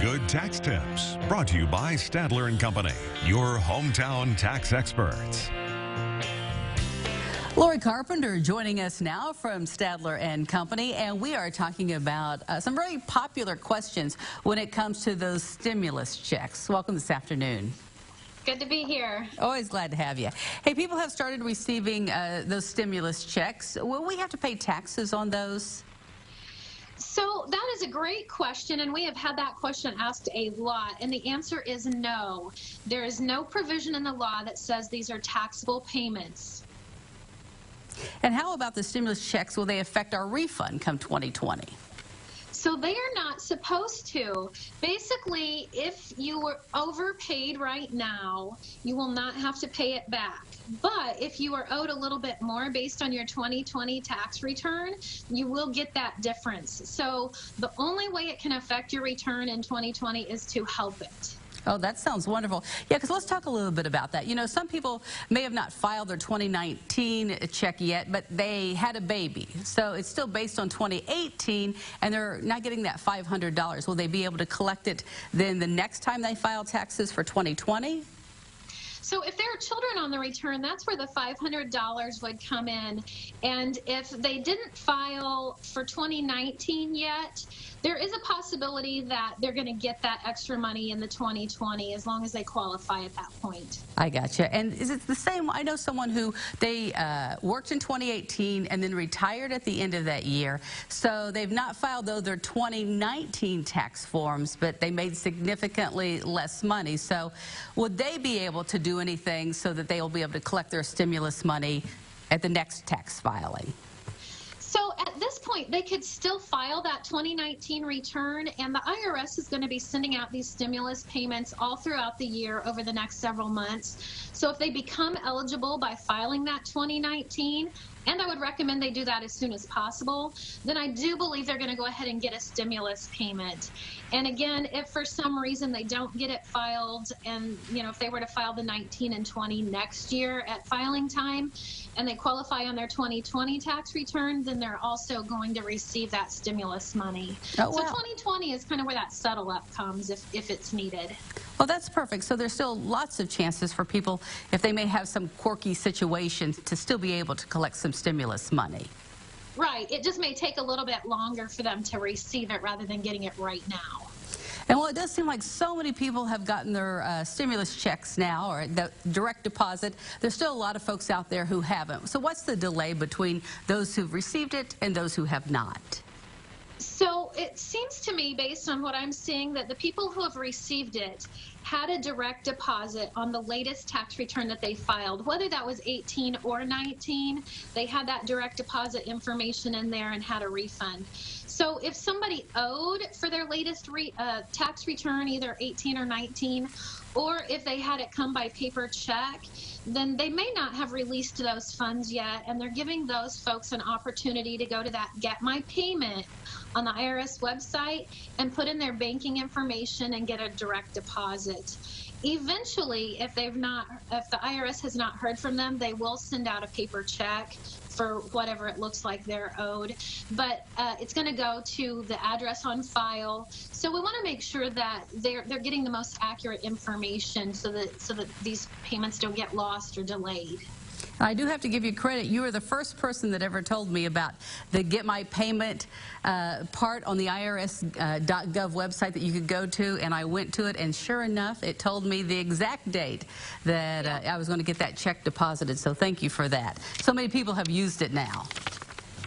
Good Tax Tips, brought to you by Stadler and Company, your hometown tax experts. Lori Carpenter joining us now from Stadler and Company, and we are talking about some very popular questions when it comes to those stimulus checks. Welcome this afternoon. Good to be here. Always glad to have you. Hey, people have started receiving those stimulus checks. Will we have to pay taxes on those? So that is a great question, and we have had that question asked a lot, and the answer is no. There is no provision in the law that says these are taxable payments. And how about the stimulus checks? Will they affect our refund come 2020? So they are not supposed to. Basically, if you were overpaid right now, you will not have to pay it back. But if you are owed a little bit more based on your 2020 tax return, you will get that difference. So the only way it can affect your return in 2020 is to help it. Oh, that sounds wonderful. Yeah, because let's talk a little bit about that. You know, some people may have not filed their 2019 check yet, but they had a baby. So it's still based on 2018, and they're not getting that $500. Will they be able to collect it then the next time they file taxes for 2020? So if there are children on the return, that's where the $500 would come in. And if they didn't file for 2019 yet, there is a possibility that they're going to get that extra money in the 2020 as long as they qualify at that point. I gotcha. And is it the same? I know someone who they worked in 2018 and then retired at the end of that year. So they've not filed their 2019 tax forms, but they made significantly less money. So would they be able to do anything so that they will be able to collect their stimulus money at the next tax filing? So at this point, they could still file that 2019 return, and the IRS is going to be sending out these stimulus payments all throughout the year over the next several months. So if they become eligible by filing that 2019, and I would recommend they do that as soon as possible, then I do believe they're going to go ahead and get a stimulus payment. And again, if for some reason they don't get it filed, and if they were to file the 19 and 20 next year at filing time, and they qualify on their 2020 tax return, then they're also going to receive that stimulus money. Oh, wow. So 2020 is kind of where that settle up comes if it's needed. Well, that's perfect. So there's still lots of chances for people, if they may have some quirky situations, to still be able to collect some stimulus money. Right. It just may take a little bit longer for them to receive it rather than getting it right now. And well, it does seem like so many people have gotten their stimulus checks now, or the direct deposit. There's still a lot of folks out there who haven't. So what's the delay between those who've received it and those who have not? So it seems to me, based on what I'm seeing, that the people who have received it had a direct deposit on the latest tax return that they filed, whether that was 18 or 19. They had that direct deposit information in there and had a refund. So if somebody owed for their latest tax return, either 18 or 19, or if they had it come by paper check, then they may not have released those funds yet, and they're giving those folks an opportunity to go to that Get My Payment on the IRS website and put in their banking information and get a direct deposit. Eventually, if the IRS has not heard from them, they will send out a paper check for whatever it looks like they're owed, but it's going to go to the address on file. So we want to make sure that they're getting the most accurate information so that these payments don't get lost or delayed. I do have to give you credit. You were the first person that ever told me about the Get My Payment part on the IRS.gov website that you could go to, and I went to it, and sure enough, it told me the exact date that I was going to get that check deposited, so thank you for that. So many people have used it now.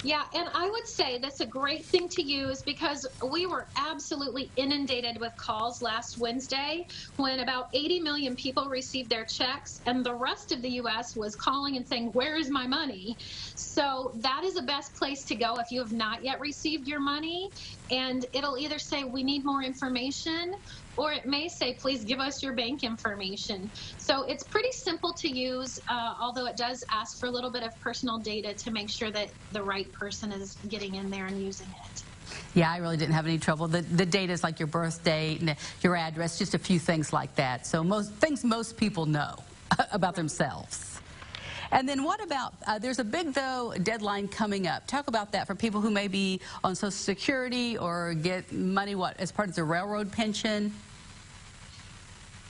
Yeah, and I would say that's a great thing to use because we were absolutely inundated with calls last Wednesday when about 80 million people received their checks, and the rest of the U.S. was calling and saying, where is my money? So that is the best place to go if you have not yet received your money, and it'll either say we need more information, or it may say, please give us your bank information. So it's pretty simple to use, although it does ask for a little bit of personal data to make sure that the right person is getting in there and using it. Yeah, I really didn't have any trouble. The data is like your birth date and your address, just a few things like that. So most people know about themselves. And then what about, there's a big, though, deadline coming up. Talk about that for people who may be on Social Security or get money, as part of the railroad pension.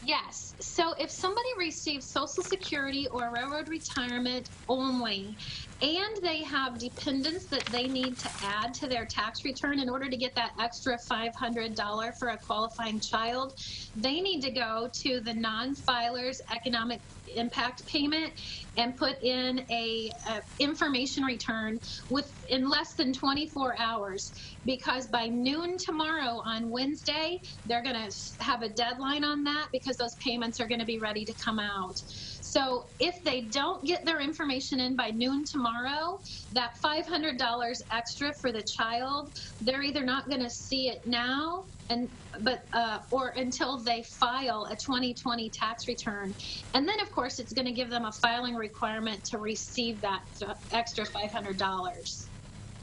Yes. So if somebody receives Social Security or railroad retirement only, and they have dependents that they need to add to their tax return in order to get that extra $500 for a qualifying child, they need to go to the non-filer's economic impact payment and put in a information return in less than 24 hours, because by noon tomorrow on Wednesday, they're going to have a deadline on that because those payments are going to be ready to come out. So if they don't get their information in by noon tomorrow, that $500 extra for the child, they're either not going to see it now or until they file a 2020 tax return. And then, of course, it's going to give them a filing requirement to receive that extra $500.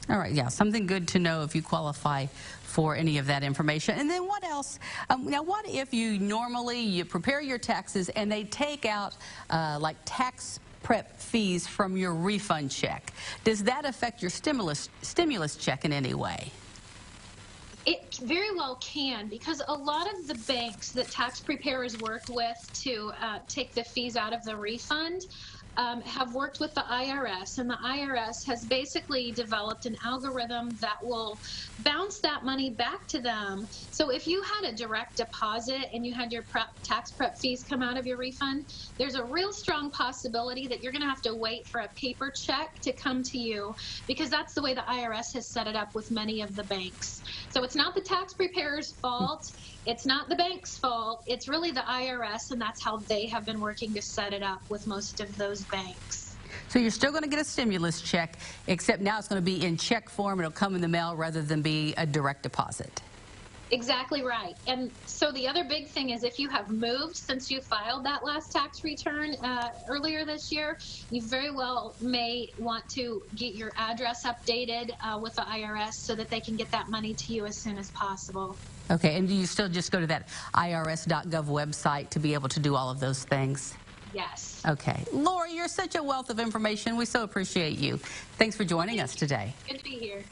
All right, yeah, something good to know if you qualify for any of that information. And then what else? Now, what if you prepare your taxes and they take out like tax prep fees from your refund check? Does that affect your stimulus check in any way? It very well can, because a lot of the banks that tax preparers work with to take the fees out of the refund have worked with the IRS, and the IRS has basically developed an algorithm that will bounce that money back to them. So if you had a direct deposit and you had your tax prep fees come out of your refund, there's a real strong possibility that you're going to have to wait for a paper check to come to you, because that's the way the IRS has set it up with many of the banks. So it's not the tax preparer's fault. It's not the bank's fault. It's really the IRS, and that's how they have been working to set it up with most of those banks. So you're still going to get a stimulus check, except now it's going to be in check form. It'll come in the mail rather than be a direct deposit. Exactly right. And so the other big thing is, if you have moved since you filed that last tax return earlier this year, you very well may want to get your address updated with the IRS so that they can get that money to you as soon as possible. Okay, and do you still just go to that irs.gov website to be able to do all of those things? Yes. Okay. Lori, you're such a wealth of information. We so appreciate you. Thanks for joining us today. Good to be here.